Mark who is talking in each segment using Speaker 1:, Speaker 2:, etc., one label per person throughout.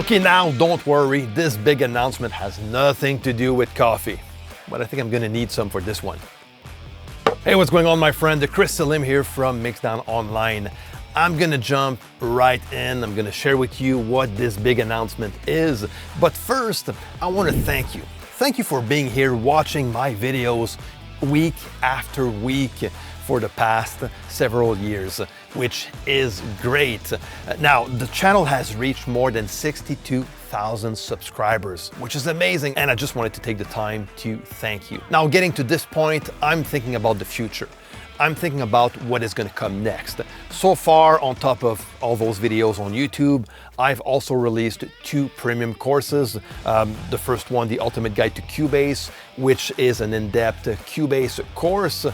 Speaker 1: Okay, now don't worry, this big announcement has nothing to do with coffee, but I think I'm gonna need some for this one. Hey, what's going on, my friend? Chris Salim here from Mixdown Online. I'm gonna jump right in. I'm gonna share with you what this big announcement is. But first, I wanna thank you. Thank you for being here watching my videos week after week for the past several years, which is great. Now, the channel has reached more than 62,000 subscribers, which is amazing, and I just wanted to take the time to thank you. Now, getting to this point, I'm thinking about the future. I'm thinking about what is going to come next. So far, on top of all those videos on YouTube, I've also released 2 premium courses. The first one, The Ultimate Guide to Cubase, which is an in-depth Cubase course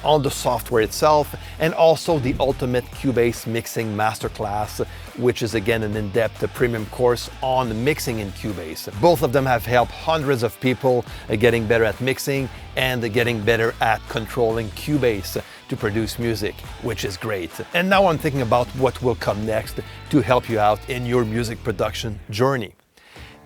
Speaker 1: on the software itself, and also the Ultimate Cubase Mixing Masterclass, which is again an in-depth premium course on mixing in Cubase. Both of them have helped hundreds of people getting better at mixing and getting better at controlling Cubase to produce music, which is great. And now I'm thinking about what will come next to help you out in your music production journey.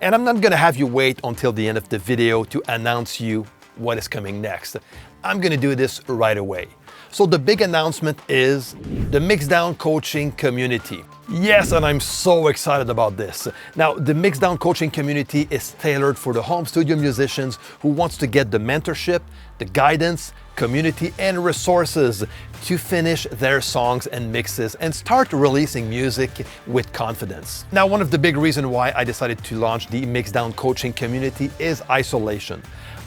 Speaker 1: And I'm not gonna have you wait until the end of the video to announce you what is coming next. I'm gonna do this right away. So the big announcement is the Mixdown Coaching Community. Yes, and I'm so excited about this. Now, the Mixdown Coaching Community is tailored for the home studio musicians who wants to get the mentorship, the guidance, community, and resources to finish their songs and mixes and start releasing music with confidence. Now, one of the big reasons why I decided to launch the Mixdown Coaching Community is isolation.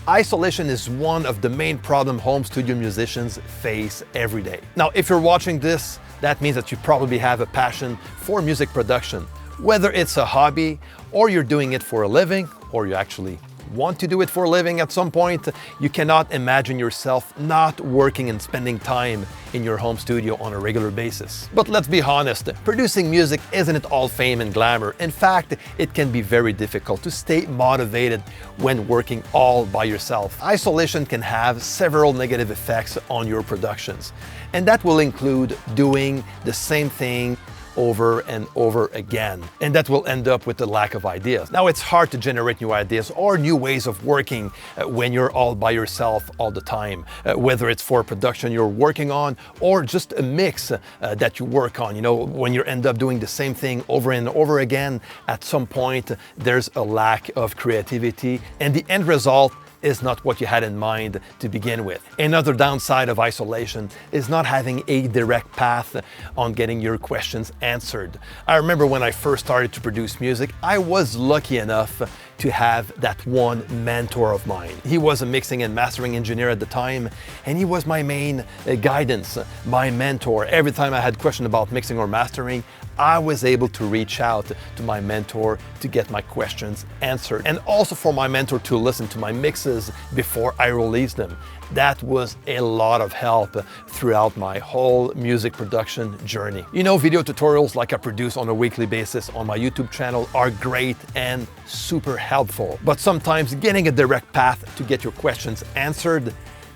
Speaker 1: Isolation is one of the main problems home studio musicians face every day. Now, if you're watching this, that means that you probably have a passion for music production. Whether it's a hobby, or you're doing it for a living, or you actually want to do it for a living at some point, you cannot imagine yourself not working and spending time in your home studio on a regular basis. But let's be honest, producing music isn't all fame and glamour. In fact, it can be very difficult to stay motivated when working all by yourself. Isolation can have several negative effects on your productions, and that will include doing the same thing over and over again. And that will end up with a lack of ideas. Now, it's hard to generate new ideas or new ways of working when you're all by yourself all the time, whether it's for a production you're working on or just a mix that you work on. You know, when you end up doing the same thing over and over again, at some point, there's a lack of creativity, and the end result is not what you had in mind to begin with. Another downside of isolation is not having a direct path on getting your questions answered. I remember when I first started to produce music, I was lucky enough to have that one mentor of mine. He was a mixing and mastering engineer at the time, and he was my main guidance, my mentor. Every time I had questions about mixing or mastering, I was able to reach out to my mentor to get my questions answered, and also for my mentor to listen to my mixes before I release them. That was a lot of help throughout my whole music production journey. You know, video tutorials like I produce on a weekly basis on my YouTube channel are great and super helpful, but sometimes getting a direct path to get your questions answered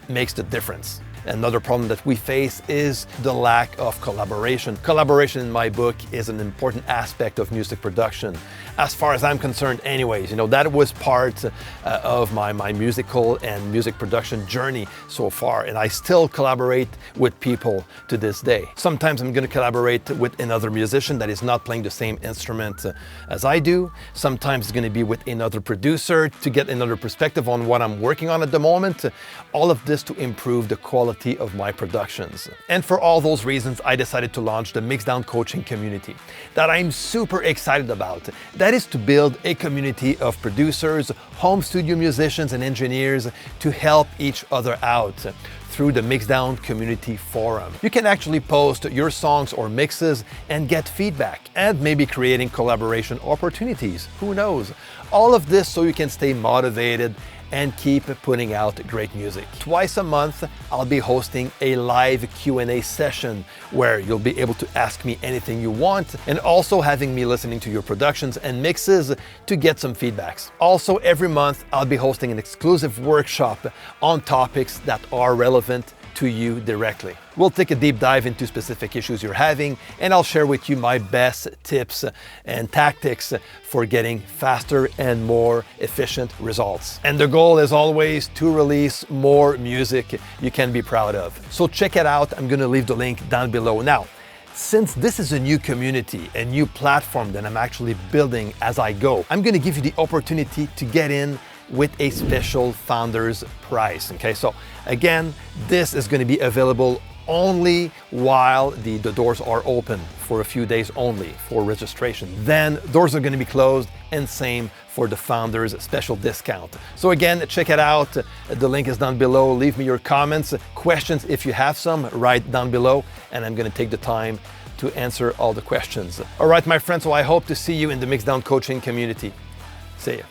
Speaker 1: makes the difference. Another problem that we face is the lack of collaboration. Collaboration, in my book, is an important aspect of music production. As far as I'm concerned anyways, you know, that was part of my musical and music production journey so far, and I still collaborate with people to this day. Sometimes I'm going to collaborate with another musician that is not playing the same instrument as I do. Sometimes it's going to be with another producer to get another perspective on what I'm working on at the moment. All of this to improve the quality of my productions. And for all those reasons, I decided to launch the Mixdown Coaching Community that I'm super excited about. That is to build a community of producers, home studio musicians, and engineers to help each other out through the Mixdown Community Forum. You can actually post your songs or mixes and get feedback, and maybe creating collaboration opportunities. Who knows? All of this so you can stay motivated and keep putting out great music. Twice a month, I'll be hosting a live Q&A session where you'll be able to ask me anything you want, and also having me listening to your productions and mixes to get some feedbacks. Also, every month, I'll be hosting an exclusive workshop on topics that are relevant to you directly. We'll take a deep dive into specific issues you're having, and I'll share with you my best tips and tactics for getting faster and more efficient results. And the goal is always to release more music you can be proud of. So check it out. I'm gonna leave the link down below. Now, since this is a new community, a new platform that I'm actually building as I go, I'm gonna give you the opportunity to get in with a special founder's price, okay? So again, this is gonna be available only while the doors are open for a few days only for registration. Then doors are gonna be closed, and same for the founder's special discount. So again, check it out. The link is down below. Leave me your comments, questions if you have some, right down below, and I'm gonna take the time to answer all the questions. All right, my friends, so I hope to see you in the Mixdown Coaching Community. See ya.